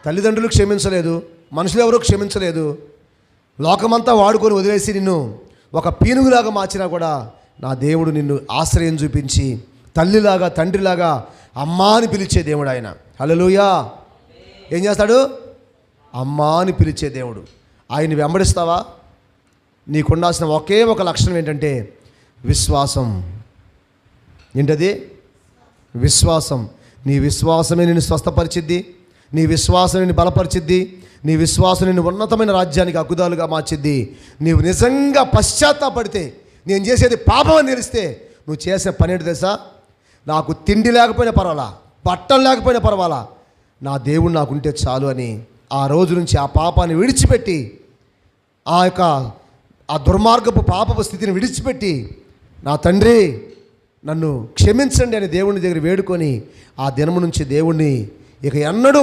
తల్లిదండ్రులు క్షమించలేదు, మనుషులు ఎవరూ క్షమించలేదు. లోకమంతా వాడుకొని వదిలేసి నిన్ను ఒక పీనుగులాగా మార్చినా కూడా నా దేవుడు నిన్ను ఆశ్రయం చూపించి తల్లిలాగా తండ్రిలాగా అమ్మా అని పిలిచే దేవుడు ఆయన. హల్లెలూయా. ఏం చేస్తాడు? అమ్మా అని పిలిచే దేవుడు. ఆయన్ని వెంబడిస్తావా? నీకుండాల్సిన ఒకే ఒక లక్షణం ఏంటంటే విశ్వాసం. ఏంటది? విశ్వాసం. నీ విశ్వాసమే నిన్ను స్వస్థపరిచిద్ది, నీ విశ్వాసం నిన్ను బలపరిచిద్ది, నీ విశ్వాసం నిన్ను ఉన్నతమైన రాజ్యానికి హక్కుదారులుగా మార్చిద్ది. నీవు నిజంగా పశ్చాత్తాపడితే, నేను చేసేది పాపం అని తెలిస్తే నువ్వు చేసే పని ఏంటి తెలుసా? నాకు తిండి లేకపోయినా పర్వాలా, బట్టలు లేకపోయినా పర్వాలా, నా దేవుడు నాకుంటే చాలు అని ఆ రోజు నుంచి ఆ పాపాన్ని విడిచిపెట్టి, ఆ దుర్మార్గపు పాపపు స్థితిని విడిచిపెట్టి, నా తండ్రి నన్ను క్షమించండి అని దేవుని దగ్గర వేడుకొని ఆ దినము నుంచి దేవుణ్ణి ఇక ఎన్నడూ